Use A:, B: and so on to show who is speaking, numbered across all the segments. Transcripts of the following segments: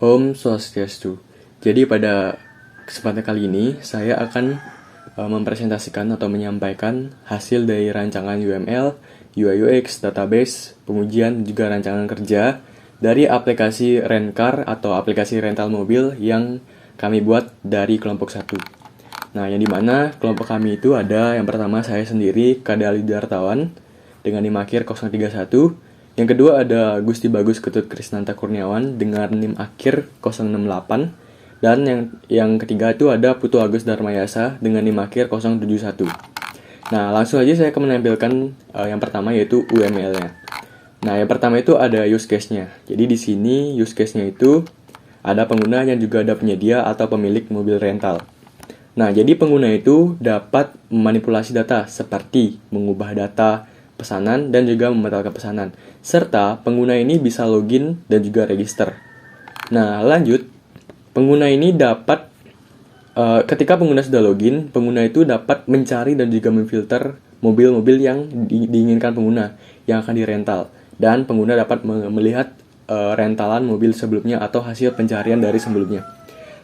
A: Om Swastiastu. Jadi pada kesempatan kali ini saya akan mempresentasikan atau menyampaikan hasil dari rancangan UML, UI UX, database, pengujian, juga rancangan kerja dari aplikasi Rencar atau aplikasi rental mobil yang kami buat dari kelompok 1. Nah, yang dimana kelompok kami itu ada yang pertama saya sendiri, Kadali Dartawan, dengan NIM akhir 031. Yang kedua ada Gusti Bagus Ketut Krisnanta Kurniawan dengan NIM akhir 068. Dan yang ketiga itu ada Putu Agus Darmayasa dengan NIM akhir 071. Nah, langsung aja saya akan menampilkan yang pertama yaitu UML-nya. Nah, yang pertama itu ada use case-nya. Jadi di sini use case-nya itu ada pengguna yang juga ada penyedia atau pemilik mobil rental. Nah, jadi pengguna itu dapat memanipulasi data seperti mengubah data pesanan dan juga membatalkan pesanan. Serta pengguna ini bisa login dan juga register. Nah, lanjut, pengguna ini dapat ketika pengguna sudah login, pengguna itu dapat mencari dan juga memfilter mobil-mobil yang diinginkan pengguna yang akan dirental. Dan pengguna dapat melihat rentalan mobil sebelumnya atau hasil pencarian dari sebelumnya.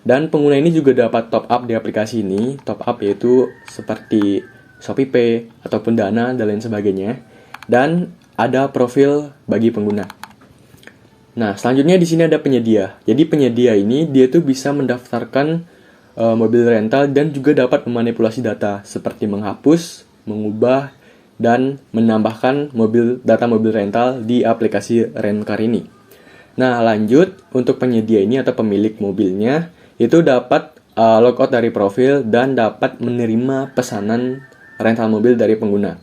A: Dan pengguna ini juga dapat top up di aplikasi ini. Top up yaitu seperti ShopeePay ataupun Dana dan lain sebagainya. Dan ada profil bagi pengguna. Nah, selanjutnya di sini ada penyedia. Jadi penyedia ini dia tuh bisa mendaftarkan mobil rental dan juga dapat memanipulasi data seperti menghapus, mengubah, dan menambahkan data mobil rental di aplikasi Rencar ini. Nah, lanjut untuk penyedia ini atau pemilik mobilnya itu dapat logout dari profil dan dapat menerima pesanan rental mobil dari pengguna.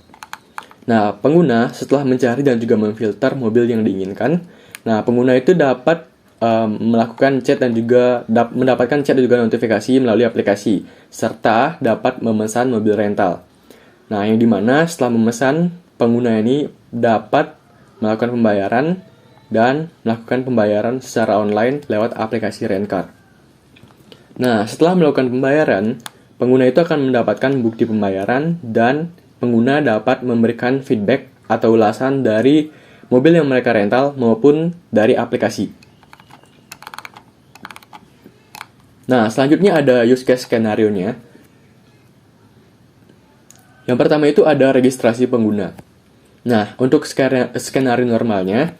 A: Nah, pengguna setelah mencari dan juga memfilter mobil yang diinginkan, nah pengguna itu dapat melakukan chat dan juga mendapatkan chat dan juga notifikasi melalui aplikasi, serta dapat memesan mobil rental. Nah, yang dimana setelah memesan, pengguna ini dapat melakukan pembayaran dan melakukan pembayaran secara online lewat aplikasi Rencar. Nah, setelah melakukan pembayaran, pengguna itu akan mendapatkan bukti pembayaran dan pengguna dapat memberikan feedback atau ulasan dari mobil yang mereka rental maupun dari aplikasi. Nah, selanjutnya ada use case skenario-nya. Yang pertama itu ada registrasi pengguna. Nah, untuk skenario normalnya,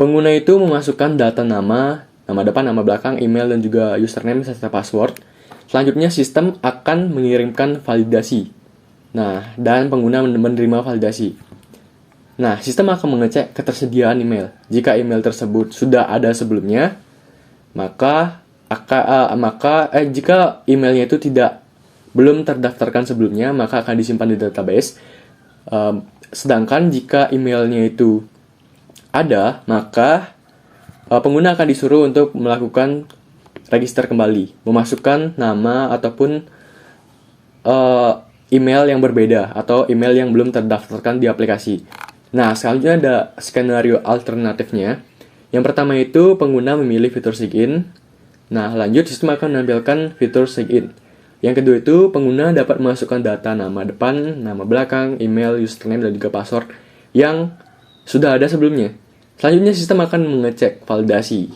A: pengguna itu memasukkan data nama depan, nama belakang, email, dan juga username serta password. Selanjutnya sistem akan mengirimkan validasi. Nah, dan pengguna menerima validasi. Nah, sistem akan mengecek ketersediaan email. Jika email tersebut sudah ada sebelumnya, jika emailnya itu belum terdaftarkan sebelumnya, maka akan disimpan di database. Sedangkan jika emailnya itu ada, maka pengguna akan disuruh untuk melakukan register kembali, memasukkan nama ataupun email yang berbeda atau email yang belum terdaftarkan di aplikasi. Nah, selanjutnya ada skenario alternatifnya. Yang pertama itu pengguna memilih fitur sign-in. Nah, lanjut sistem akan menampilkan fitur sign-in. Yang kedua itu pengguna dapat memasukkan data nama depan, nama belakang, email, username, dan juga password yang sudah ada sebelumnya. Selanjutnya sistem akan mengecek validasi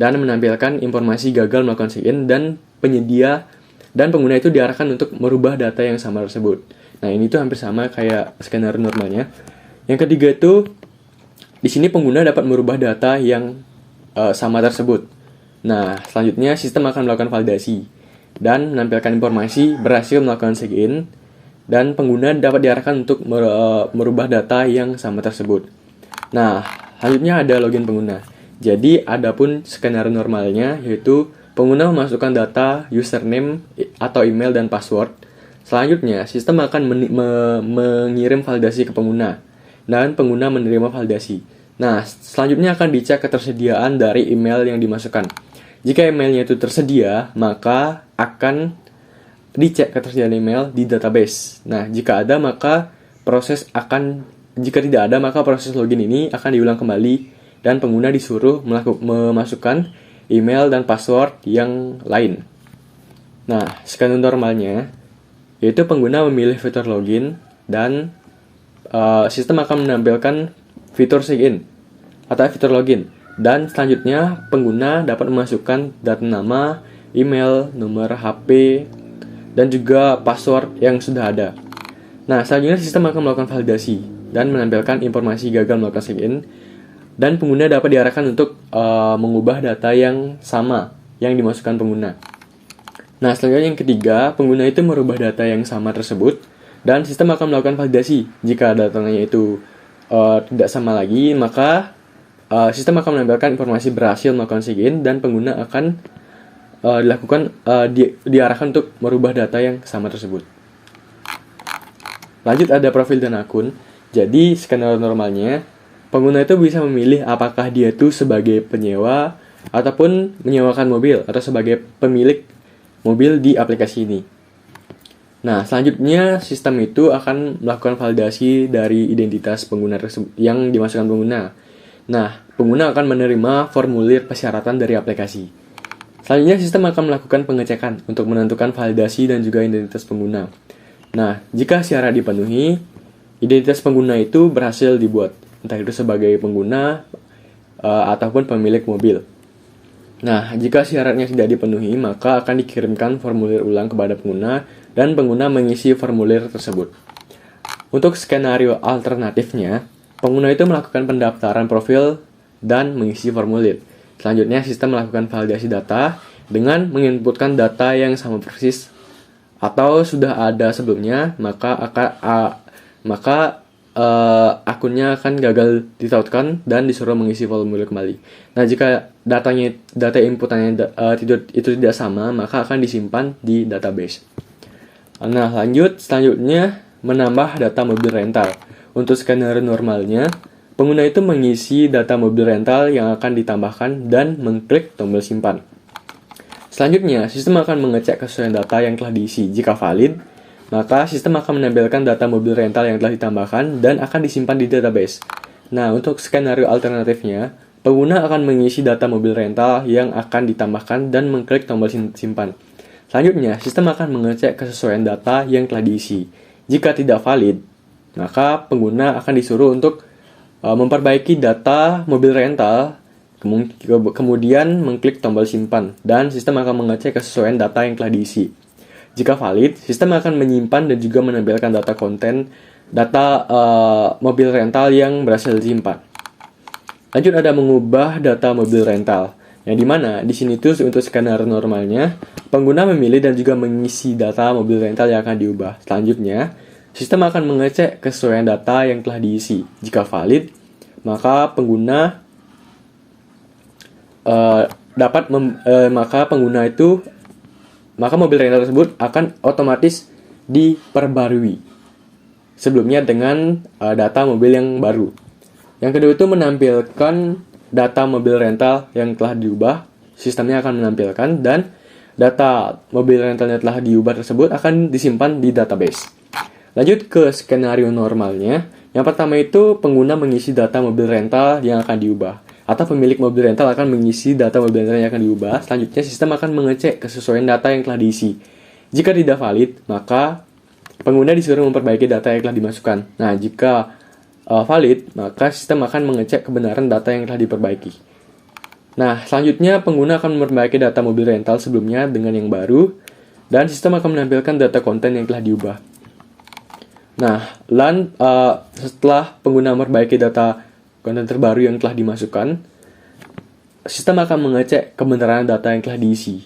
A: dan menampilkan informasi gagal melakukan sign-in dan penyedia dan pengguna itu diarahkan untuk merubah data yang sama tersebut. Nah, ini tuh hampir sama kayak skenario normalnya. Yang ketiga itu di sini pengguna dapat merubah data yang sama tersebut. Nah, selanjutnya sistem akan melakukan validasi dan menampilkan informasi berhasil melakukan sign-in dan pengguna dapat diarahkan untuk merubah data yang sama tersebut. Nah, selanjutnya ada login pengguna. Jadi, adapun skenario normalnya yaitu pengguna memasukkan data, username atau email dan password. Selanjutnya, sistem akan mengirim validasi ke pengguna dan pengguna menerima validasi. Nah, selanjutnya akan dicek ketersediaan dari email yang dimasukkan. Jika emailnya itu tersedia, maka akan dicek ketersediaan email di database. Nah, jika ada, maka jika tidak ada, maka proses login ini akan diulang kembali dan pengguna disuruh memasukkan email dan password yang lain. Nah, skenario normalnya yaitu pengguna memilih fitur login dan sistem akan menampilkan fitur sign-in atau fitur login. Dan selanjutnya, pengguna dapat memasukkan data nama, email, nomor HP, dan juga password yang sudah ada. Nah, selanjutnya sistem akan melakukan validasi dan menampilkan informasi gagal melakukan sign-in, dan pengguna dapat diarahkan untuk mengubah data yang sama yang dimasukkan pengguna. Nah, selanjutnya yang ketiga, pengguna itu merubah data yang sama tersebut, dan sistem akan melakukan validasi. Jika datanya itu tidak sama lagi, maka sistem akan menampilkan informasi berhasil melakukan sign-in, dan pengguna akan diarahkan untuk merubah data yang sama tersebut. Lanjut, ada profil dan akun. Jadi, skenario normalnya, pengguna itu bisa memilih apakah dia itu sebagai penyewa ataupun menyewakan mobil atau sebagai pemilik mobil di aplikasi ini. Nah, selanjutnya sistem itu akan melakukan validasi dari identitas pengguna yang dimasukkan pengguna. Nah, pengguna akan menerima formulir persyaratan dari aplikasi. Selanjutnya, sistem akan melakukan pengecekan untuk menentukan validasi dan juga identitas pengguna. Nah, jika syarat dipenuhi, identitas pengguna itu berhasil dibuat, entah itu sebagai pengguna ataupun pemilik mobil. Nah, jika syaratnya tidak dipenuhi, maka akan dikirimkan formulir ulang kepada pengguna, dan pengguna mengisi formulir tersebut. Untuk skenario alternatifnya, pengguna itu melakukan pendaftaran profil dan mengisi formulir. Selanjutnya, sistem melakukan validasi data dengan menginputkan data yang sama persis atau sudah ada sebelumnya, maka akunnya akan gagal ditautkan dan disuruh mengisi formulir kembali. Nah, jika data inputannya itu tidak sama, maka akan disimpan di database. Nah, selanjutnya menambah data mobil rental. Untuk skenario normalnya, pengguna itu mengisi data mobil rental yang akan ditambahkan dan mengklik tombol simpan. Selanjutnya, sistem akan mengecek kesesuaian data yang telah diisi. Jika valid, maka sistem akan menampilkan data mobil rental yang telah ditambahkan dan akan disimpan di database. Nah, untuk skenario alternatifnya, pengguna akan mengisi data mobil rental yang akan ditambahkan dan mengklik tombol simpan. Selanjutnya, sistem akan mengecek kesesuaian data yang telah diisi. Jika tidak valid, maka pengguna akan disuruh untuk memperbaiki data mobil rental, kemudian mengklik tombol simpan, dan sistem akan mengecek kesesuaian data yang telah diisi. Jika valid, sistem akan menyimpan dan juga menampilkan data mobil rental yang berhasil disimpan. Lanjut, ada mengubah data mobil rental, yang dimana di sini tuh untuk skenario normalnya, pengguna memilih dan juga mengisi data mobil rental yang akan diubah. Selanjutnya, sistem akan mengecek kesesuaian data yang telah diisi. Jika valid, maka pengguna maka mobil rental tersebut akan otomatis diperbarui sebelumnya dengan data mobil yang baru. Yang kedua itu menampilkan data mobil rental yang telah diubah, sistemnya akan menampilkan, dan data mobil rental yang telah diubah tersebut akan disimpan di database. Lanjut ke skenario normalnya. Yang pertama itu pengguna mengisi data mobil rental yang akan diubah, atau pemilik mobil rental akan mengisi data mobil rental yang akan diubah. Selanjutnya, sistem akan mengecek kesesuaian data yang telah diisi. Jika tidak valid, maka pengguna disuruh memperbaiki data yang telah dimasukkan. Nah, jika valid, maka sistem akan mengecek kebenaran data yang telah diperbaiki. Nah, selanjutnya pengguna akan memperbaiki data mobil rental sebelumnya dengan yang baru, dan sistem akan menampilkan data konten yang telah diubah. Nah, setelah pengguna memperbaiki data konten terbaru yang telah dimasukkan, sistem akan mengecek kebenaran data yang telah diisi.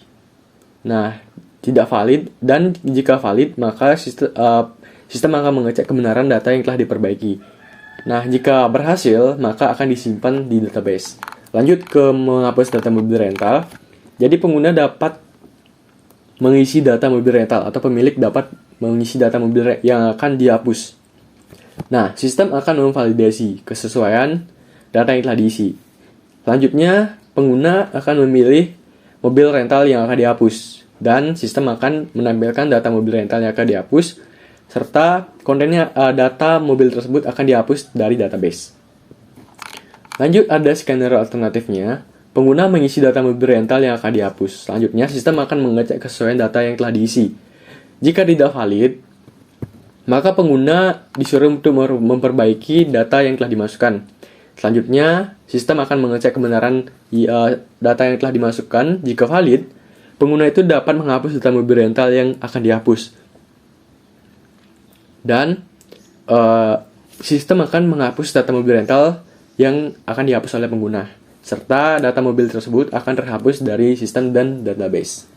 A: Nah, tidak valid, dan jika valid, maka sistem akan mengecek kebenaran data yang telah diperbaiki. Nah, jika berhasil, maka akan disimpan di database. Lanjut ke menghapus data mobil rental. Jadi pengguna dapat mengisi data mobil rental, atau pemilik dapat mengisi data mobil yang akan dihapus. Nah, sistem akan memvalidasi kesesuaian data yang telah diisi. Selanjutnya, pengguna akan memilih mobil rental yang akan dihapus, dan sistem akan menampilkan data mobil rental yang akan dihapus, serta kontennya data mobil tersebut akan dihapus dari database. Lanjut, ada skenario alternatifnya. Pengguna mengisi data mobil rental yang akan dihapus. Selanjutnya, sistem akan mengecek kesesuaian data yang telah diisi. Jika tidak valid, maka pengguna disuruh untuk memperbaiki data yang telah dimasukkan. Selanjutnya, sistem akan mengecek kebenaran data yang telah dimasukkan. Jika valid, pengguna itu dapat menghapus data mobil rental yang akan dihapus. Dan sistem akan menghapus data mobil rental yang akan dihapus oleh pengguna, serta data mobil tersebut akan terhapus dari sistem dan database.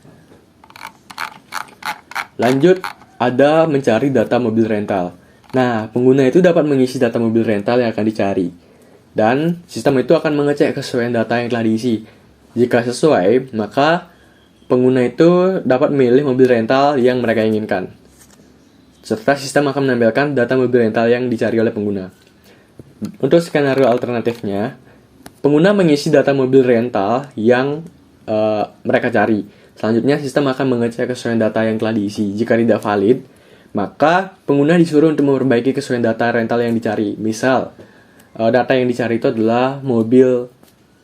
A: Lanjut, ada mencari data mobil rental. Nah, pengguna itu dapat mengisi data mobil rental yang akan dicari. Dan sistem itu akan mengecek kesesuaian data yang telah diisi. Jika sesuai, maka pengguna itu dapat memilih mobil rental yang mereka inginkan. Serta sistem akan menampilkan data mobil rental yang dicari oleh pengguna. Untuk skenario alternatifnya, pengguna mengisi data mobil rental yang mereka cari. Selanjutnya, sistem akan mengecek kesesuaian data yang telah diisi. Jika tidak valid, maka pengguna disuruh untuk memperbaiki kesesuaian data rental yang dicari. Misal, data yang dicari itu adalah mobil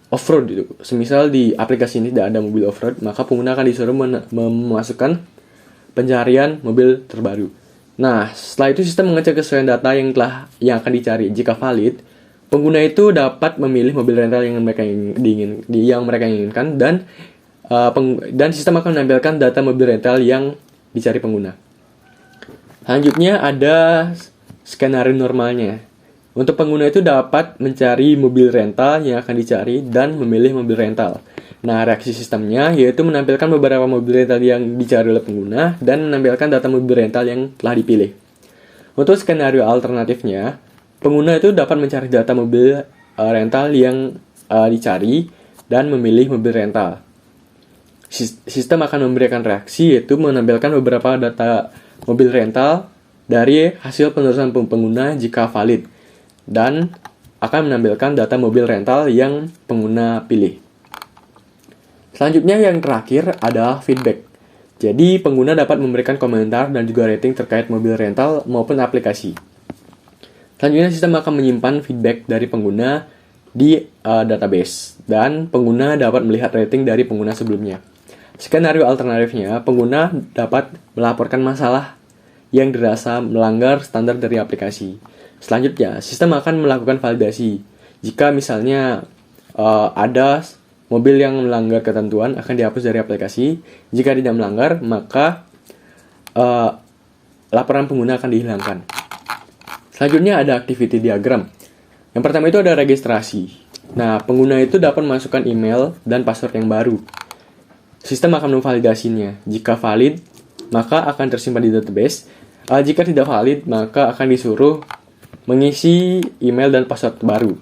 A: off-road. Gitu. Semisal di aplikasi ini tidak ada mobil off-road, maka pengguna akan disuruh memasukkan pencarian mobil terbaru. Nah, setelah itu sistem mengecek kesesuaian data yang akan dicari. Jika valid, pengguna itu dapat memilih mobil rental yang mereka inginkan dan sistem akan menampilkan data mobil rental yang dicari pengguna. Selanjutnya ada skenario normalnya. Untuk pengguna itu dapat mencari mobil rental yang akan dicari dan memilih mobil rental. Nah, reaksi sistemnya yaitu menampilkan beberapa mobil rental yang dicari oleh pengguna dan menampilkan data mobil rental yang telah dipilih. Untuk skenario alternatifnya, pengguna itu dapat mencari data mobil rental yang dicari dan memilih mobil rental. Sistem akan memberikan reaksi yaitu menampilkan beberapa data mobil rental dari hasil penelusuran pengguna jika valid dan akan menampilkan data mobil rental yang pengguna pilih. Selanjutnya yang terakhir adalah feedback. Jadi pengguna dapat memberikan komentar dan juga rating terkait mobil rental maupun aplikasi. Selanjutnya sistem akan menyimpan feedback dari pengguna di database dan pengguna dapat melihat rating dari pengguna sebelumnya. Skenario alternatifnya, pengguna dapat melaporkan masalah yang dirasa melanggar standar dari aplikasi. Selanjutnya, sistem akan melakukan validasi. Jika misalnya ada mobil yang melanggar ketentuan akan dihapus dari aplikasi. Jika tidak melanggar, maka laporan pengguna akan dihilangkan. Selanjutnya ada activity diagram. Yang pertama itu ada registrasi. Nah, pengguna itu dapat memasukkan email dan password yang baru. Sistem akan memvalidasinya. Jika valid, maka akan tersimpan di database. Jika tidak valid, maka akan disuruh mengisi email dan password baru.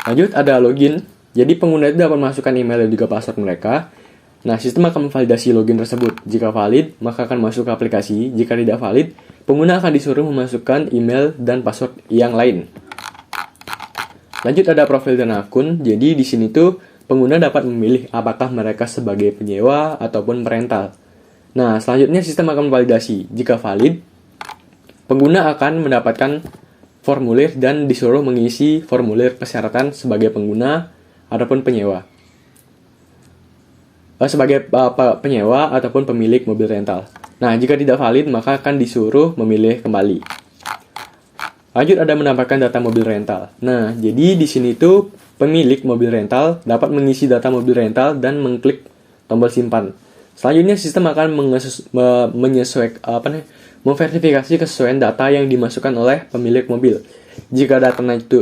A: Lanjut, ada login. Jadi pengguna itu dapat memasukkan email dan juga password mereka. Nah, sistem akan memvalidasi login tersebut. Jika valid, maka akan masuk ke aplikasi. Jika tidak valid, pengguna akan disuruh memasukkan email dan password yang lain. Lanjut ada profil dan akun. Jadi di sini tuh pengguna dapat memilih apakah mereka sebagai penyewa ataupun perental. Nah, selanjutnya sistem akan memvalidasi. Jika valid, pengguna akan mendapatkan formulir dan disuruh mengisi formulir persyaratan sebagai pengguna ataupun penyewa. Sebagai penyewa ataupun pemilik mobil rental. Nah, jika tidak valid, maka akan disuruh memilih kembali. Lanjut ada menambahkan data mobil rental. Nah, jadi di sini tuh pemilik mobil rental dapat mengisi data mobil rental dan mengklik tombol simpan. Selanjutnya sistem akan memverifikasi kesesuaian data yang dimasukkan oleh pemilik mobil. Jika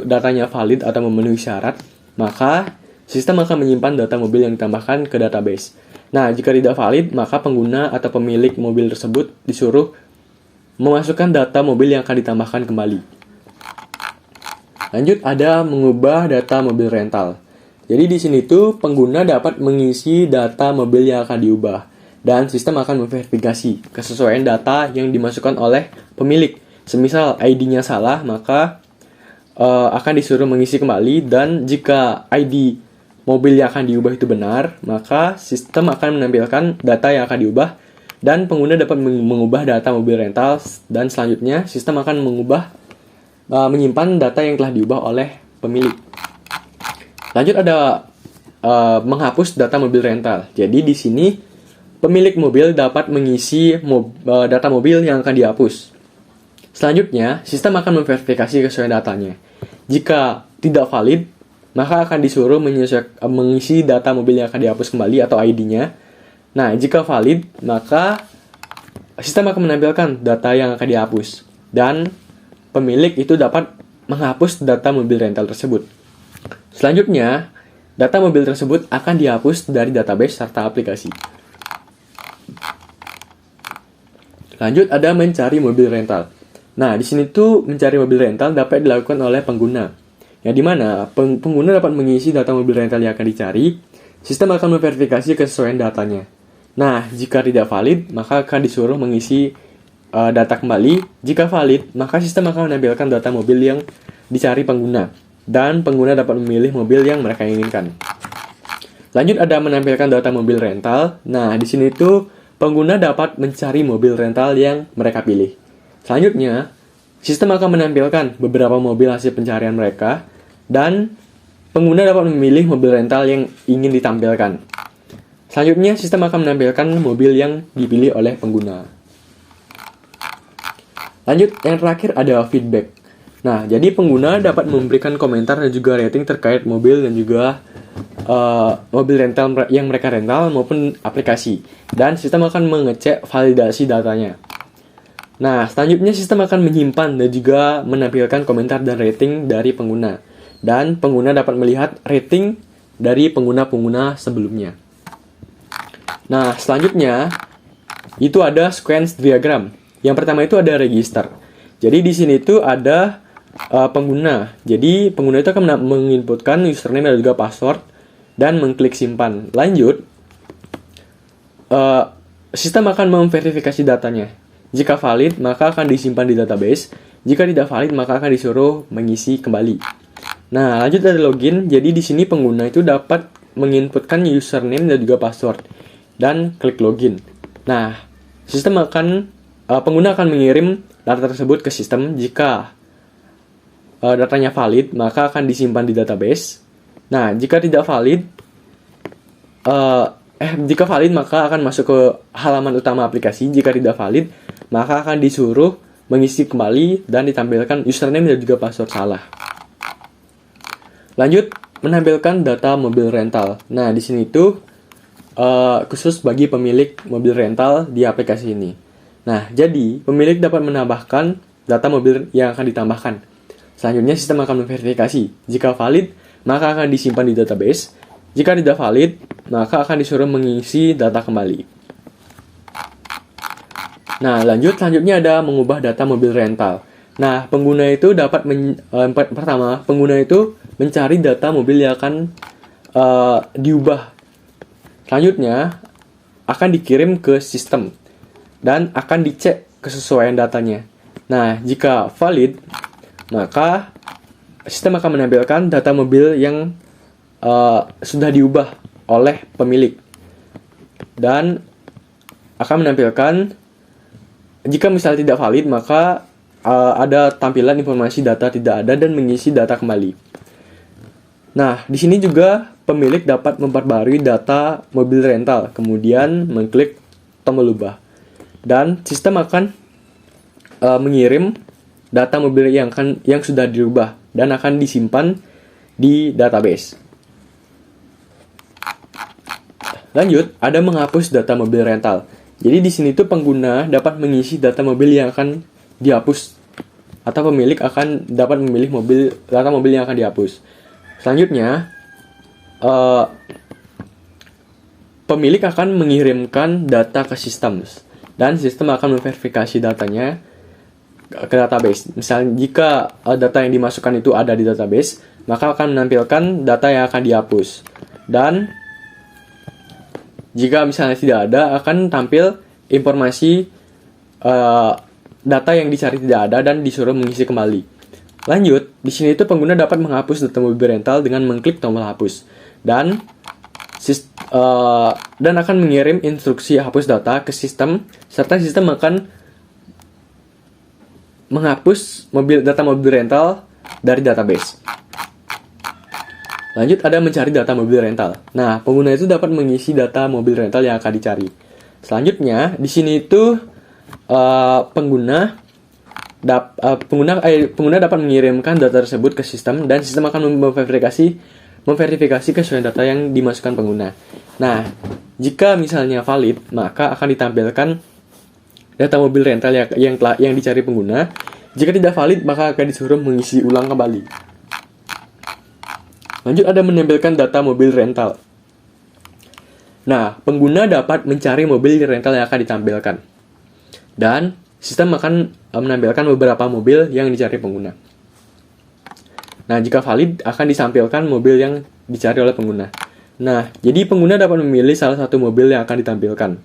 A: datanya valid atau memenuhi syarat, maka sistem akan menyimpan data mobil yang ditambahkan ke database. Nah, jika tidak valid, maka pengguna atau pemilik mobil tersebut disuruh memasukkan data mobil yang akan ditambahkan kembali. Lanjut, ada mengubah data mobil rental. Jadi di sini tuh pengguna dapat mengisi data mobil yang akan diubah dan sistem akan memverifikasi kesesuaian data yang dimasukkan oleh pemilik. Semisal ID-nya salah, maka akan disuruh mengisi kembali dan jika ID mobil yang akan diubah itu benar, maka sistem akan menampilkan data yang akan diubah dan pengguna dapat mengubah data mobil rental dan selanjutnya sistem akan menyimpan data yang telah diubah oleh pemilik. Lanjut ada menghapus data mobil rental. Jadi di sini pemilik mobil dapat mengisi data mobil yang akan dihapus. Selanjutnya, sistem akan memverifikasi kesesuaian datanya. Jika tidak valid, maka akan disuruh mengisi data mobil yang akan dihapus kembali atau ID-nya. Nah, jika valid, maka sistem akan menampilkan data yang akan dihapus. Dan pemilik itu dapat menghapus data mobil rental tersebut. Selanjutnya, data mobil tersebut akan dihapus dari database serta aplikasi. Lanjut, ada mencari mobil rental. Nah, di sini tuh mencari mobil rental dapat dilakukan oleh pengguna. Yang dimana pengguna dapat mengisi data mobil rental yang akan dicari, sistem akan memverifikasi kesesuaian datanya. Nah, jika tidak valid, maka akan disuruh mengisi data kembali. Jika valid, maka sistem akan menampilkan data mobil yang dicari pengguna. Dan pengguna dapat memilih mobil yang mereka inginkan. Lanjut, ada menampilkan data mobil rental. Nah, di sini tuh pengguna dapat mencari mobil rental yang mereka pilih. Selanjutnya, sistem akan menampilkan beberapa mobil hasil pencarian mereka, dan pengguna dapat memilih mobil rental yang ingin ditampilkan. Selanjutnya, sistem akan menampilkan mobil yang dipilih oleh pengguna. Lanjut, yang terakhir ada feedback. Nah, jadi pengguna dapat memberikan komentar dan juga rating terkait mobil dan juga mobil rental yang mereka rental maupun aplikasi, dan sistem akan mengecek validasi datanya. Nah, selanjutnya sistem akan menyimpan dan juga menampilkan komentar dan rating dari pengguna, dan pengguna dapat melihat rating dari pengguna-pengguna sebelumnya. Nah, selanjutnya itu ada sequence diagram. Yang pertama itu ada register. Jadi di sini itu ada pengguna. Jadi pengguna itu akan menginputkan username dan juga password dan mengklik simpan. Lanjut, sistem akan memverifikasi datanya. Jika valid, maka akan disimpan di database. Jika tidak valid, maka akan disuruh mengisi kembali. Nah, lanjut dari login. Jadi di sini pengguna itu dapat menginputkan username dan juga password dan klik login. Nah, pengguna akan mengirim data tersebut ke sistem. Jika datanya valid, maka akan disimpan di database. Nah, jika tidak valid, jika valid maka akan masuk ke halaman utama aplikasi. Jika tidak valid, maka akan disuruh mengisi kembali dan ditampilkan username dan juga password salah. Lanjut, menampilkan data mobil rental. Nah, di sini itu khusus bagi pemilik mobil rental di aplikasi ini. Nah, jadi pemilik dapat menambahkan data mobil yang akan ditambahkan. Selanjutnya, sistem akan memverifikasi. Jika valid, maka akan disimpan di database. Jika tidak valid, maka akan disuruh mengisi data kembali. Nah, selanjutnya ada mengubah data mobil rental. Nah, pengguna itu dapat pertama, pengguna itu mencari data mobil yang akan diubah. Selanjutnya, akan dikirim ke sistem dan akan dicek kesesuaian datanya. Nah, jika valid, maka sistem akan menampilkan data mobil yang sudah diubah oleh pemilik, dan akan menampilkan, jika misalnya tidak valid, maka ada tampilan informasi data tidak ada dan mengisi data kembali. Nah, di sini juga pemilik dapat memperbarui data mobil rental, kemudian mengklik tombol ubah, dan sistem akan mengirim data mobil yang sudah dirubah dan akan disimpan di database. Lanjut, ada menghapus data mobil rental. Jadi di sini tuh pengguna dapat mengisi data mobil yang akan dihapus, atau pemilik akan dapat memilih data mobil yang akan dihapus. Selanjutnya, pemilik akan mengirimkan data ke sistem, dan sistem akan memverifikasi datanya ke database. Misalnya jika data yang dimasukkan itu ada di database, maka akan menampilkan data yang akan dihapus. Dan jika misalnya tidak ada, akan tampil informasi data yang dicari tidak ada dan disuruh mengisi kembali. Lanjut, di sini itu pengguna dapat menghapus data mobil rental dengan mengklik tombol hapus, dan akan mengirim instruksi hapus data ke sistem, serta sistem akan menghapus data mobil rental dari database. Lanjut, ada mencari data mobil rental. Nah, pengguna itu dapat mengisi data mobil rental yang akan dicari. Selanjutnya, di sini itu pengguna pengguna dapat mengirimkan data tersebut ke sistem dan sistem akan memverifikasi kesesuaian data yang dimasukkan pengguna. Nah, jika misalnya valid, maka akan ditampilkan data mobil rental yang dicari pengguna. Jika tidak valid, maka akan disuruh mengisi ulang kembali. Lanjut, ada menampilkan data mobil rental. Nah, pengguna dapat mencari mobil rental yang akan ditampilkan. Dan sistem akan menampilkan beberapa mobil yang dicari pengguna. Nah, jika valid, akan ditampilkan mobil yang dicari oleh pengguna. Nah, jadi pengguna dapat memilih salah satu mobil yang akan ditampilkan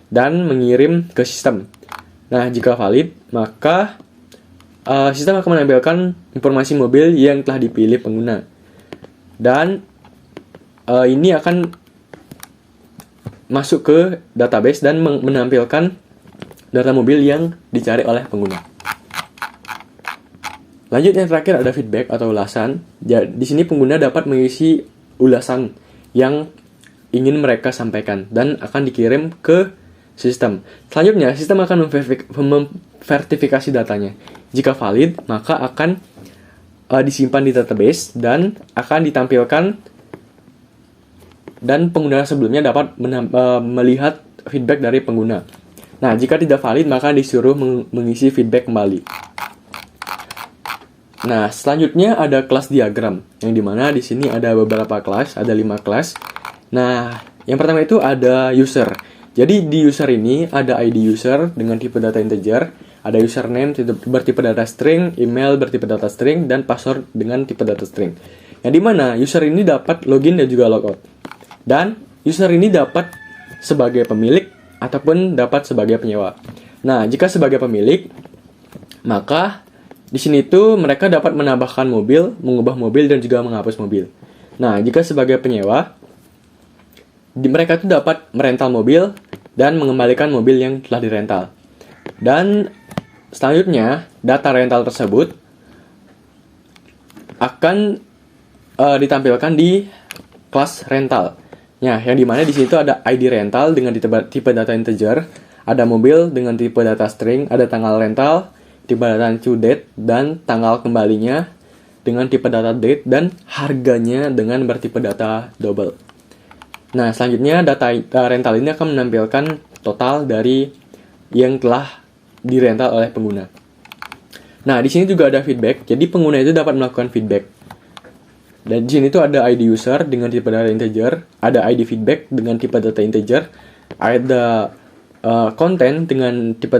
A: dan mengirim ke sistem. Nah, jika valid, maka sistem akan menampilkan informasi mobil yang telah dipilih pengguna. Dan ini akan masuk ke database dan menampilkan data mobil yang dicari oleh pengguna. Lanjut, yang terakhir ada feedback atau ulasan. Di sini pengguna dapat mengisi ulasan yang ingin mereka sampaikan dan akan dikirim ke sistem. Selanjutnya, sistem akan memverifikasi datanya. Jika valid, maka akan disimpan di database dan akan ditampilkan, dan pengguna sebelumnya dapat melihat feedback dari pengguna. Nah, jika tidak valid, maka disuruh mengisi feedback kembali. Nah, selanjutnya ada kelas diagram, yang dimana di sini ada beberapa kelas, ada 5 kelas. Nah, yang pertama itu ada user. Jadi di user ini ada ID user dengan tipe data integer, ada username bertipe data string, email bertipe data string, dan password dengan tipe data string. Yang dimana user ini dapat login dan juga logout. Dan user ini dapat sebagai pemilik ataupun dapat sebagai penyewa. Nah, jika sebagai pemilik, maka di sini tuh mereka dapat menambahkan mobil, mengubah mobil, dan juga menghapus mobil. Nah, jika sebagai penyewa, mereka tuh dapat merental mobil dan mengembalikan mobil yang telah dirental. Dan selanjutnya, data rental tersebut akan ditampilkan di kelas rental. Nah, yang dimana di sini tuh ada ID rental dengan tipe data integer, ada mobil dengan tipe data string, ada tanggal rental, tipe data to date, dan tanggal kembalinya dengan tipe data date, dan harganya dengan bertipe data double. Nah, selanjutnya data rental ini akan menampilkan total dari yang telah dirental oleh pengguna. Nah, di sini juga ada feedback, jadi pengguna itu dapat melakukan feedback. Dan di sini tuh ada ID user dengan tipe data integer, ada ID feedback dengan tipe data integer, ada konten dengan tipe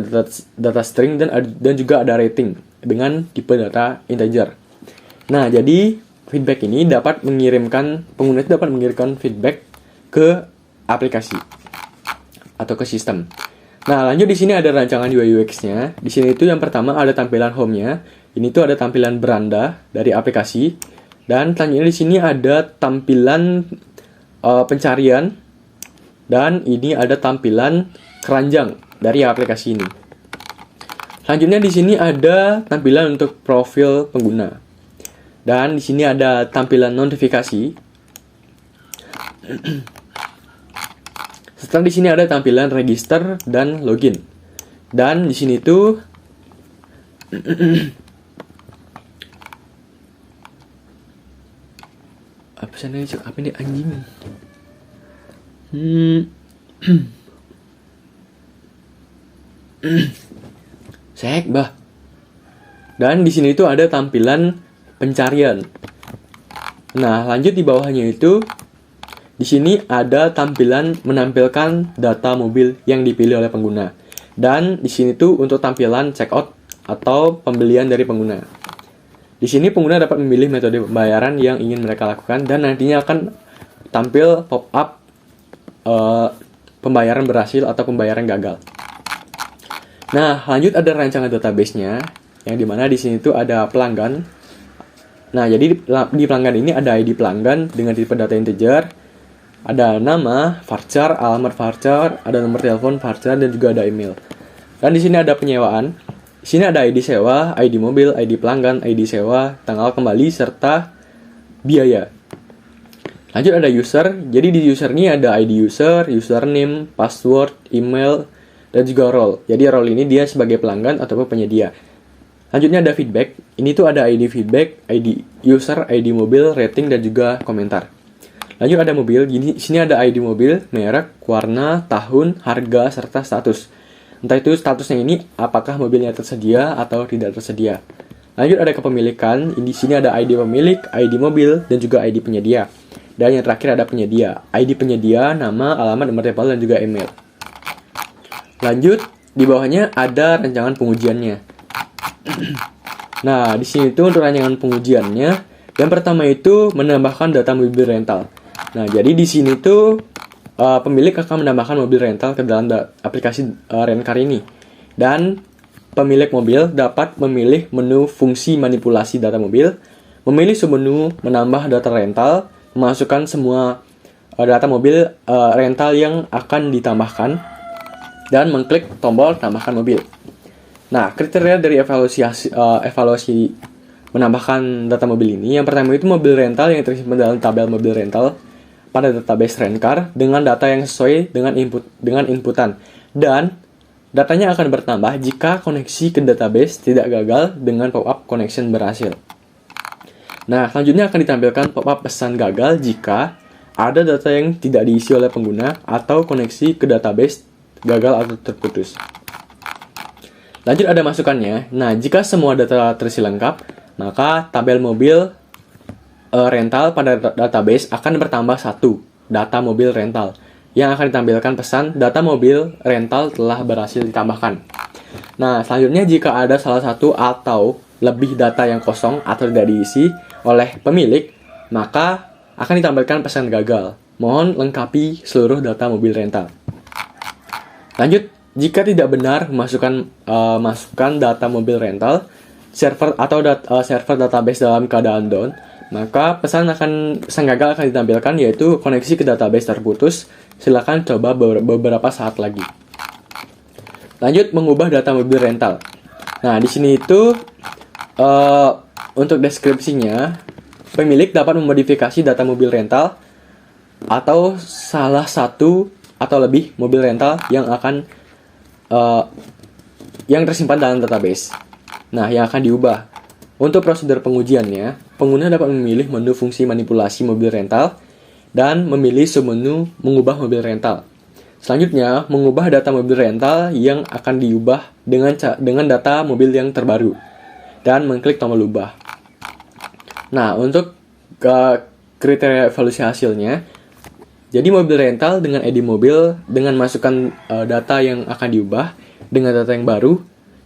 A: data string, dan juga ada rating dengan tipe data integer. Nah, jadi feedback ini pengguna itu dapat mengirimkan feedback ke aplikasi atau ke sistem. Nah, lanjut di sini ada rancangan UI UX-nya. Di sini itu yang pertama ada tampilan home-nya. Ini tuh ada tampilan beranda dari aplikasi. Dan selanjutnya di sini ada tampilan pencarian, dan ini ada tampilan keranjang dari aplikasi ini. Selanjutnya di sini ada tampilan untuk profil pengguna. Dan di sini ada tampilan notifikasi. Setelah di sini ada tampilan register dan login. Dan di sini tuh apa ini anjing? Sek, bah. Dan di sini itu ada tampilan pencarian. Nah, lanjut di bawahnya itu di sini ada tampilan menampilkan data mobil yang dipilih oleh pengguna. Dan di sini tuh untuk tampilan checkout atau pembelian dari pengguna. Di sini pengguna dapat memilih metode pembayaran yang ingin mereka lakukan, dan nantinya akan tampil pop-up pembayaran berhasil atau pembayaran gagal. Nah, lanjut ada rancangan database-nya, yang dimana di sini tuh ada pelanggan. Nah, jadi di pelanggan ini ada ID pelanggan dengan tipe data integer, ada nama, varchar, alamat varchar, ada nomor telepon varchar, dan juga ada email. Dan di sini ada penyewaan. Di sini ada ID sewa, ID mobil, ID pelanggan, ID sewa, tanggal kembali, serta biaya. Lanjut ada user. Jadi di user ini ada ID user, username, password, email, dan juga role. Jadi role ini dia sebagai pelanggan ataupun penyedia. Selanjutnya ada feedback. Ini tuh ada ID feedback, ID user, ID mobil, rating, dan juga komentar. Lanjut ada mobil. Di sini ada ID mobil, merek, warna, tahun, harga, serta status. Entah itu statusnya ini apakah mobilnya tersedia atau tidak tersedia. Lanjut ada kepemilikan. Di sini ada ID pemilik, ID mobil, dan juga ID penyedia. Dan yang terakhir ada penyedia. ID penyedia, nama, alamat, nomor telepon, dan juga email. Lanjut, di bawahnya ada rancangan pengujiannya. Nah, di sini tuh untuk rancangan pengujiannya, yang pertama itu menambahkan data mobil rental. Nah, jadi di sini tuh pemilik akan menambahkan mobil rental ke dalam aplikasi Rencar ini. Dan pemilik mobil dapat memilih menu fungsi manipulasi data mobil, memilih submenu menambah data rental, memasukkan semua data mobil rental yang akan ditambahkan, dan mengklik tombol tambahkan mobil. Nah, kriteria dari evaluasi menambahkan data mobil ini, yang pertama itu mobil rental yang tersimpan dalam tabel mobil rental pada database Rencar dengan data yang sesuai dengan inputan, dan datanya akan bertambah jika koneksi ke database tidak gagal dengan pop-up connection berhasil. Nah, selanjutnya akan ditampilkan pop-up pesan gagal jika ada data yang tidak diisi oleh pengguna atau koneksi ke database gagal atau terputus. Lanjut ada masukannya. Nah, jika semua data terisi lengkap, maka tabel mobil rental pada database akan bertambah 1, data mobil rental, yang akan ditampilkan pesan data mobil rental telah berhasil ditambahkan. Nah, selanjutnya jika ada salah satu atau lebih data yang kosong atau tidak diisi oleh pemilik, maka akan ditampilkan pesan gagal. Mohon lengkapi seluruh data mobil rental. Lanjut, jika tidak benar masukkan data mobil rental, server atau server database dalam keadaan down, maka pesan gagal akan ditampilkan, yaitu koneksi ke database terputus. Silakan coba beberapa saat lagi. Lanjut, mengubah data mobil rental. Nah, di sini itu untuk deskripsinya, pemilik dapat memodifikasi data mobil rental atau salah satu atau lebih mobil rental yang tersimpan dalam database. Nah, yang akan diubah. Untuk prosedur pengujiannya, pengguna dapat memilih menu fungsi manipulasi mobil rental dan memilih submenu mengubah mobil rental. Selanjutnya, mengubah data mobil rental yang akan diubah dengan data mobil yang terbaru dan mengklik tombol ubah. Nah, untuk kriteria evaluasi hasilnya, jadi mobil rental dengan ID mobil dengan masukkan data yang akan diubah dengan data yang baru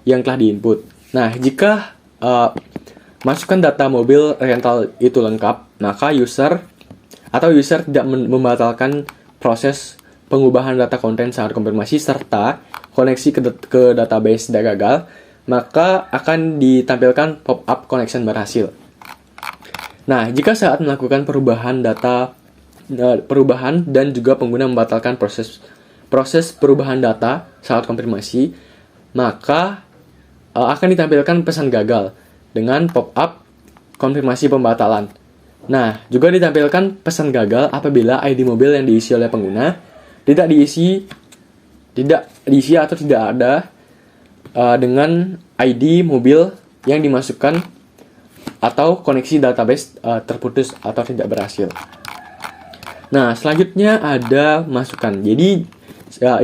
A: yang telah diinput. Nah, jika masukkan data mobil rental itu lengkap, maka user tidak membatalkan proses pengubahan data konten saat konfirmasi serta koneksi ke database tidak gagal, maka akan ditampilkan pop-up connection berhasil. Nah, jika saat melakukan perubahan dan juga pengguna membatalkan proses perubahan data saat konfirmasi, maka akan ditampilkan pesan gagal dengan pop-up konfirmasi pembatalan. Nah, juga ditampilkan pesan gagal apabila ID mobil yang diisi oleh pengguna tidak diisi atau tidak ada dengan ID mobil yang dimasukkan atau koneksi database terputus atau tidak berhasil. Nah, selanjutnya ada masukan. Jadi,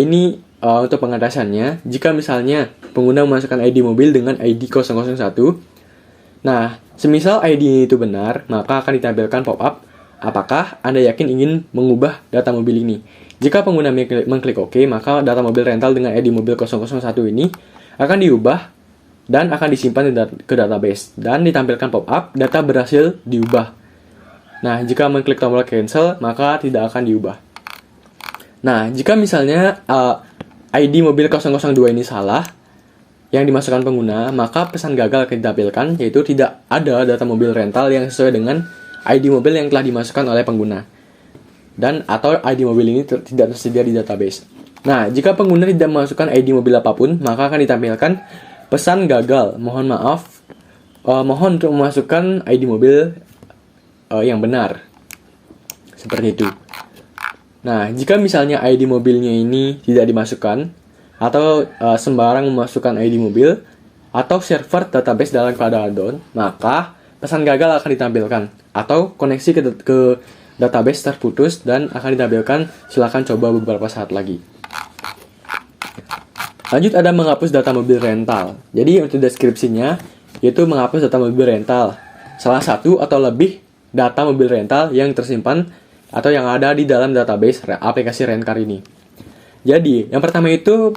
A: ini untuk pengatasannya, jika misalnya pengguna memasukkan ID mobil dengan ID 001, nah, semisal ID itu benar, maka akan ditampilkan pop-up, apakah Anda yakin ingin mengubah data mobil ini? Jika pengguna mengklik OK, maka data mobil rental dengan ID mobil 001 ini akan diubah dan akan disimpan ke database, dan ditampilkan pop-up, data berhasil diubah. Nah, jika mengklik tombol cancel, maka tidak akan diubah. Nah, jika misalnya ID mobil 002 ini salah, yang dimasukkan pengguna, maka pesan gagal akan ditampilkan, yaitu tidak ada data mobil rental yang sesuai dengan ID mobil yang telah dimasukkan oleh pengguna. Dan atau ID mobil ini tidak tersedia di database. Nah, jika pengguna tidak memasukkan ID mobil apapun, maka akan ditampilkan pesan gagal. Mohon maaf, mohon untuk memasukkan ID mobil yang benar. Seperti itu. Nah, jika misalnya ID mobilnya ini tidak dimasukkan atau sembarang memasukkan ID mobil, atau server database dalam keadaan down, maka pesan gagal akan ditampilkan, atau koneksi ke database terputus dan akan ditampilkan, silakan coba beberapa saat lagi. Lanjut ada menghapus data mobil rental. Jadi untuk deskripsinya, yaitu menghapus data mobil rental. Salah satu atau lebih data mobil rental yang tersimpan atau yang ada di dalam database aplikasi Rencar ini. Jadi, yang pertama itu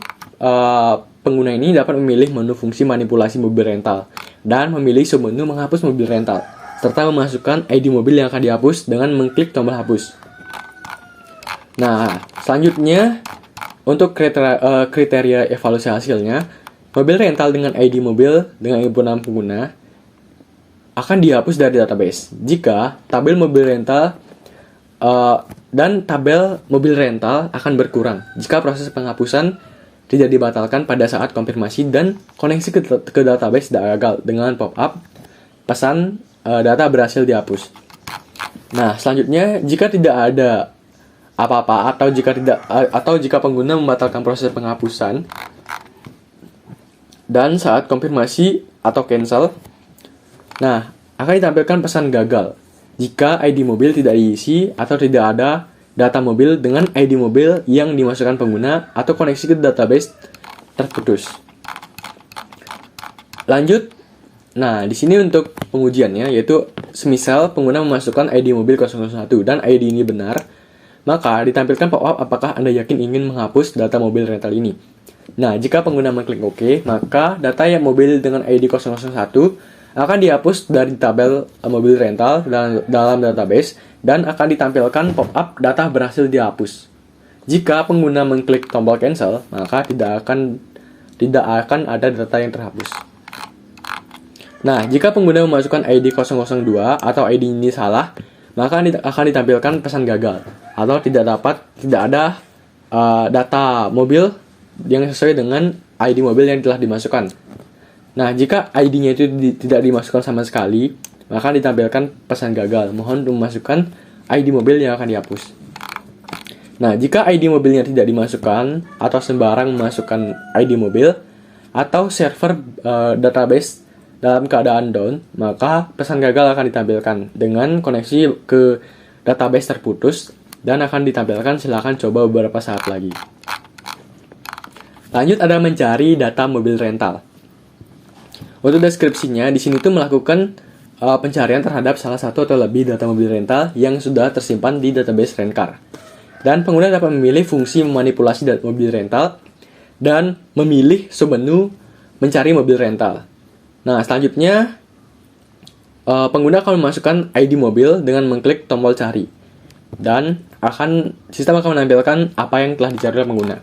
A: pengguna ini dapat memilih menu fungsi manipulasi mobil rental dan memilih submenu menghapus mobil rental, serta memasukkan ID mobil yang akan dihapus dengan mengklik tombol hapus. Nah, selanjutnya untuk kriteria evaluasi hasilnya, mobil rental dengan ID mobil dengan inputan pengguna akan dihapus dari database jika tabel mobil rental dan tabel mobil rental akan berkurang jika proses penghapusan tidak dibatalkan pada saat konfirmasi dan koneksi ke database gagal dengan pop-up pesan data berhasil dihapus. Nah, selanjutnya jika tidak ada apa-apa atau jika pengguna membatalkan proses penghapusan dan saat konfirmasi atau cancel, nah akan ditampilkan pesan gagal jika ID mobil tidak diisi atau tidak ada data mobil dengan ID mobil yang dimasukkan pengguna atau koneksi ke database terputus. Lanjut, nah di sini untuk pengujiannya yaitu semisal pengguna memasukkan ID mobil 001 dan ID ini benar, maka ditampilkan pop-up apakah Anda yakin ingin menghapus data mobil rental ini. Nah, jika pengguna mengklik OK, maka data yang mobil dengan ID 001 akan dihapus dari tabel mobil rental dalam database dan akan ditampilkan pop-up data berhasil dihapus. Jika pengguna mengklik tombol cancel, maka tidak akan ada data yang terhapus. Nah, jika pengguna memasukkan ID 002 atau ID ini salah, maka akan ditampilkan pesan gagal atau tidak ada data mobil yang sesuai dengan ID mobil yang telah dimasukkan. Nah, jika ID-nya itu tidak dimasukkan sama sekali, maka ditampilkan pesan gagal. Mohon untuk memasukkan ID mobil yang akan dihapus. Nah, jika ID mobilnya tidak dimasukkan atau sembarang memasukkan ID mobil atau server database dalam keadaan down, maka pesan gagal akan ditampilkan dengan koneksi ke database terputus dan akan ditampilkan silakan coba beberapa saat lagi. Lanjut ada mencari data mobil rental. Untuk deskripsinya, di sini tuh melakukan pencarian terhadap salah satu atau lebih data mobil rental yang sudah tersimpan di database Rencar. Dan pengguna dapat memilih fungsi memanipulasi data mobil rental dan memilih submenu mencari mobil rental. Nah, selanjutnya pengguna akan memasukkan ID mobil dengan mengklik tombol cari. Dan sistem akan menampilkan apa yang telah dicari oleh pengguna.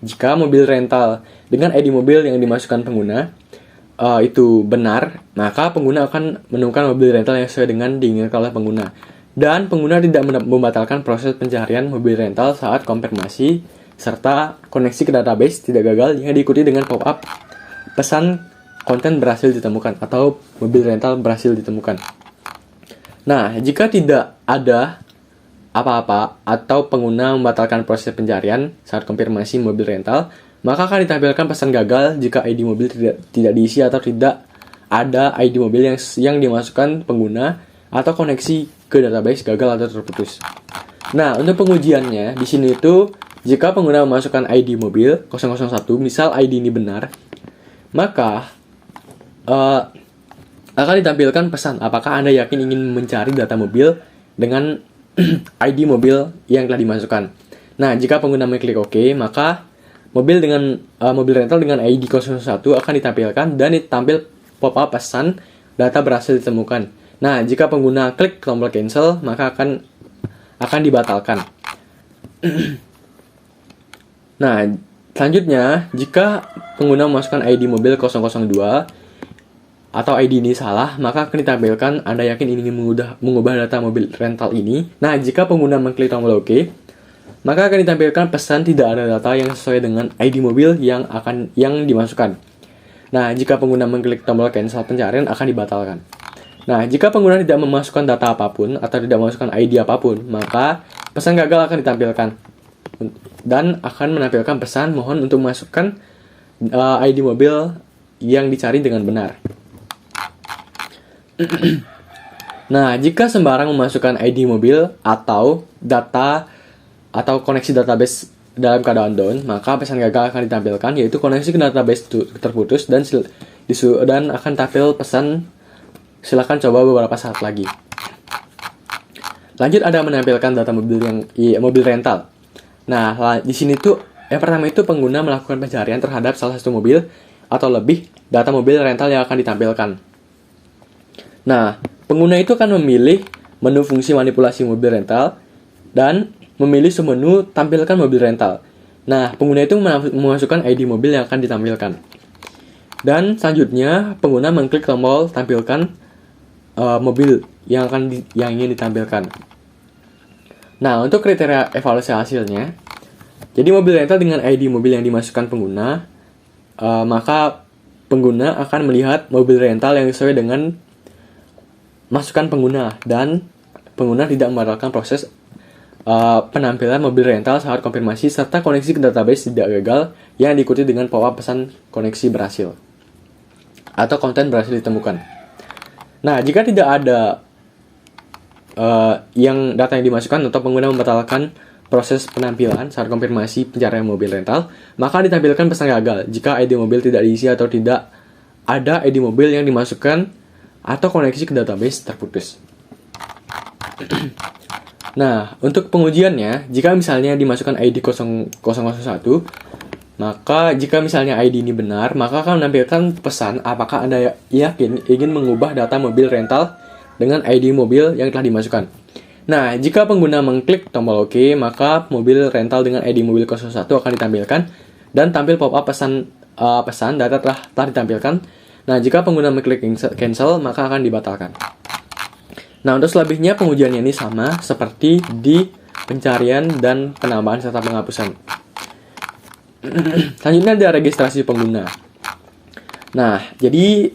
A: Jika mobil rental dengan ID mobil yang dimasukkan pengguna itu benar, maka pengguna akan menemukan mobil rental yang sesuai dengan diinginkan oleh pengguna. Dan pengguna tidak membatalkan proses pencarian mobil rental saat konfirmasi serta koneksi ke database tidak gagal yang diikuti dengan pop-up pesan konten berhasil ditemukan atau mobil rental berhasil ditemukan. Nah, jika tidak ada apa-apa atau pengguna membatalkan proses pencarian saat konfirmasi mobil rental, maka akan ditampilkan pesan gagal jika ID mobil tidak diisi atau tidak ada ID mobil yang dimasukkan pengguna atau koneksi ke database gagal atau terputus. Nah, untuk pengujiannya di sini itu jika pengguna memasukkan ID mobil 001, misal ID ini benar, maka akan ditampilkan pesan apakah Anda yakin ingin mencari data mobil dengan ID mobil yang telah dimasukkan. Nah, jika pengguna mengklik OK, maka mobil rental dengan ID 01 akan ditampilkan dan ditampil pop-up pesan data berhasil ditemukan. Nah, jika pengguna klik tombol cancel, maka akan dibatalkan. Nah, selanjutnya, jika pengguna memasukkan ID mobil 002 atau ID ini salah, maka akan ditampilkan Anda yakin ingin mengubah data mobil rental ini. Nah, jika pengguna mengklik tombol OK, maka akan ditampilkan pesan tidak ada data yang sesuai dengan ID mobil yang dimasukkan. Nah, jika pengguna mengklik tombol cancel pencarian akan dibatalkan. Nah, jika pengguna tidak memasukkan data apapun atau tidak memasukkan ID apapun, maka pesan gagal akan ditampilkan dan akan menampilkan pesan mohon untuk memasukkan ID mobil yang dicari dengan benar. Nah, jika sembarang memasukkan ID mobil atau data atau koneksi database dalam keadaan down, maka pesan gagal akan ditampilkan, yaitu koneksi ke database terputus dan akan tampil pesan silakan coba beberapa saat lagi. Lanjut ada menampilkan data mobil rental. Nah, di sini tuh yang pertama itu pengguna melakukan pencarian terhadap salah satu mobil atau lebih data mobil rental yang akan ditampilkan. Nah, pengguna itu akan memilih menu fungsi manipulasi mobil rental dan memilih submenu tampilkan mobil rental. Nah, pengguna itu memasukkan ID mobil yang akan ditampilkan. Dan selanjutnya, pengguna mengklik tombol tampilkan mobil yang ingin ditampilkan. Nah, untuk kriteria evaluasi hasilnya, jadi mobil rental dengan ID mobil yang dimasukkan pengguna, maka pengguna akan melihat mobil rental yang sesuai dengan masukan pengguna, dan pengguna tidak membatalkan proses penampilan mobil rental saat konfirmasi, serta koneksi ke database tidak gagal yang diikuti dengan pop-up pesan koneksi berhasil atau konten berhasil ditemukan. Nah, jika tidak ada data yang dimasukkan atau pengguna membatalkan proses penampilan saat konfirmasi pencarian mobil rental, maka ditampilkan pesan gagal jika ID mobil tidak diisi atau tidak ada ID mobil yang dimasukkan atau koneksi ke database terputus. Nah, untuk pengujiannya, jika misalnya dimasukkan ID 0001, maka jika misalnya ID ini benar, maka akan menampilkan pesan apakah Anda yakin ingin mengubah data mobil rental dengan ID mobil yang telah dimasukkan. Nah, jika pengguna mengklik tombol OK, maka mobil rental dengan ID mobil 01 akan ditampilkan dan tampil pop-up pesan data telah ditampilkan. Nah, jika pengguna mengklik cancel, maka akan dibatalkan. Nah, untuk selebihnya pengujiannya ini sama seperti di pencarian dan penambahan serta penghapusan. Selanjutnya ada registrasi pengguna. Nah, jadi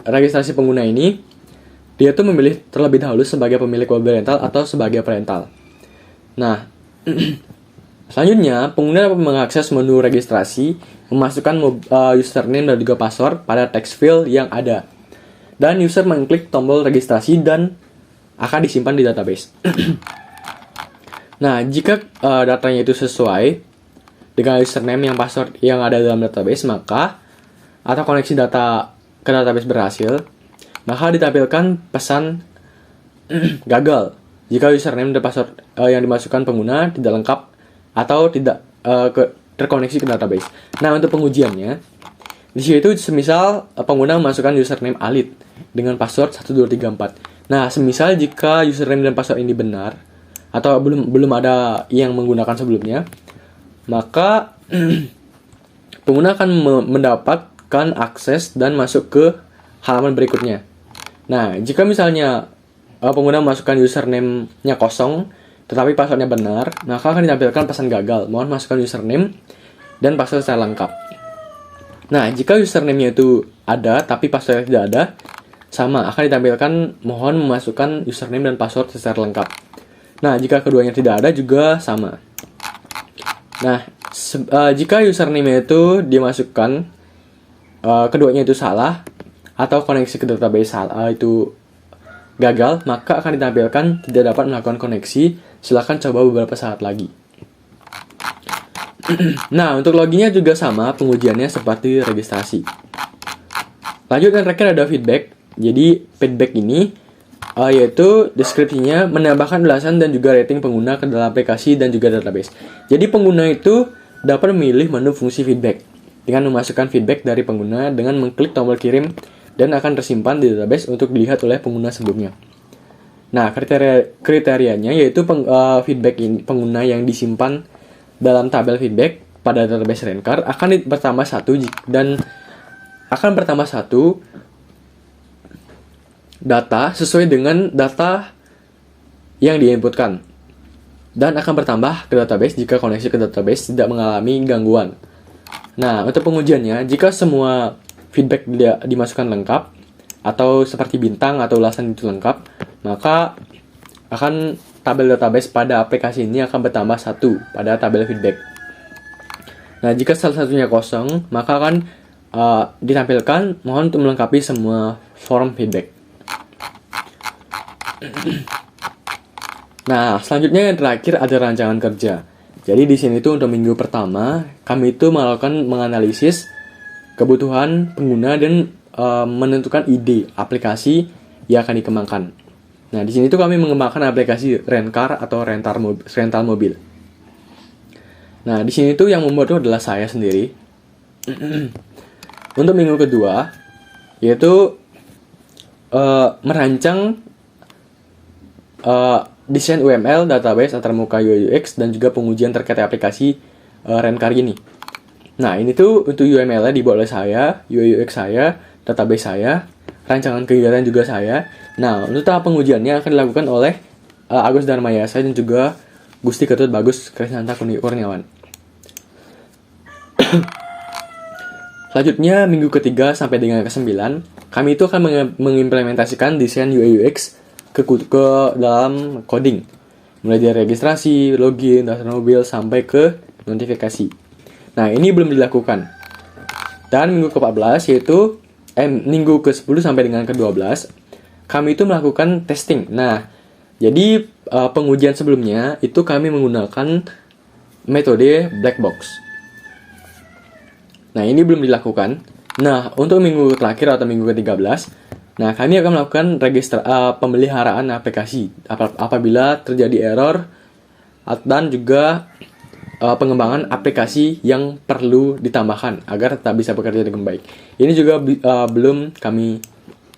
A: registrasi pengguna ini dia tuh memilih terlebih dahulu sebagai pemilik mobil rental atau sebagai perental. Nah, selanjutnya pengguna dapat mengakses menu registrasi, memasukkan username dan juga password pada text field yang ada. Dan user mengklik tombol registrasi dan akan disimpan di database. Nah, jika datanya itu sesuai dengan username yang password yang ada dalam database, maka atau koneksi data ke database berhasil, maka ditampilkan pesan gagal jika username dan password yang dimasukkan pengguna tidak lengkap atau tidak terkoneksi ke database. Nah, untuk pengujiannya, di situ semisal pengguna memasukkan username Alit dengan password 1234. Nah, semisal jika username dan password ini benar atau belum ada yang menggunakan sebelumnya, maka pengguna akan mendapatkan akses dan masuk ke halaman berikutnya. Nah, jika misalnya pengguna memasukkan username-nya kosong tetapi passwordnya benar, maka akan ditampilkan pesan gagal. Mohon masukkan username dan password secara lengkap. Nah, jika username-nya itu ada tapi passwordnya tidak ada, sama, akan ditampilkan mohon memasukkan username dan password secara lengkap. Nah, jika keduanya tidak ada juga sama. Nah, jika username-nya itu dimasukkan, keduanya itu salah, atau koneksi ke database itu gagal, maka akan ditampilkan tidak dapat melakukan koneksi, silakan coba beberapa saat lagi. Nah, untuk loginnya juga sama, pengujiannya seperti registrasi. Lanjut yang terakhir ada feedback. Jadi, feedback ini yaitu deskripsinya menambahkan ulasan dan juga rating pengguna ke dalam aplikasi dan juga database. Jadi, pengguna itu dapat memilih menu fungsi feedback dengan memasukkan feedback dari pengguna dengan mengklik tombol kirim dan akan tersimpan di database untuk dilihat oleh pengguna sebelumnya. Nah, kriterianya yaitu feedback pengguna yang disimpan dalam tabel feedback pada database Rencar akan bertambah satu data sesuai dengan data yang diinputkan dan akan bertambah ke database jika koneksi ke database tidak mengalami gangguan. Nah, untuk pengujiannya, jika semua feedback dimasukkan lengkap atau seperti bintang atau ulasan itu lengkap, maka akan tabel database pada aplikasi ini akan bertambah 1 pada tabel feedback. Nah, jika salah satunya kosong, maka akan ditampilkan. Mohon untuk melengkapi semua form feedback. Nah, selanjutnya yang terakhir ada rancangan kerja. Jadi di sini tuh untuk minggu pertama, kami itu menganalisis kebutuhan pengguna dan menentukan ide aplikasi yang akan dikembangkan. Nah, di sini tuh kami mengembangkan aplikasi Rent-Car atau rental mobil. Nah, di sini tuh yang membuat itu adalah saya sendiri. Untuk minggu kedua, yaitu merancang desain UML, database, antarmuka UI UX, dan juga pengujian terkait aplikasi Rent-Car ini. Nah, ini tuh untuk UML-nya dibuat oleh saya, UI UX saya, database saya, rancangan kegiatan juga saya. Nah, untuk tahap pengujiannya akan dilakukan oleh Agus Darmayasa dan juga Gusti Ketut Bagus Krisnanta Kurniawan. Selanjutnya, minggu ketiga sampai dengan ke-9, kami itu akan mengimplementasikan desain UI UX ke dalam coding. Mulai dari registrasi, login, daftar mobil, sampai ke notifikasi. Nah, ini belum dilakukan. Dan minggu ke-14 yaitu minggu ke-10 sampai dengan ke-12 kami itu melakukan testing. Nah, jadi pengujian sebelumnya itu kami menggunakan metode black box. Nah, ini belum dilakukan. Nah, untuk minggu terakhir atau minggu ke-13, nah, kami akan melakukan pemeliharaan aplikasi apabila terjadi error dan juga pengembangan aplikasi yang perlu ditambahkan agar tetap bisa bekerja dengan baik. Ini juga belum kami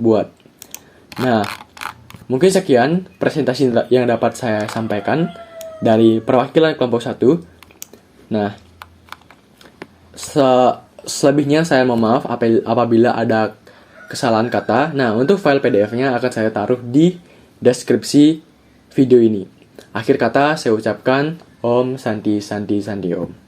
A: buat. Nah, mungkin sekian presentasi yang dapat saya sampaikan dari perwakilan kelompok 1. Nah, selebihnya saya mohon maaf apabila ada kesalahan kata. Nah, untuk file PDF-nya akan saya taruh di deskripsi video ini. Akhir kata saya ucapkan Om Santi Santi Santi Om.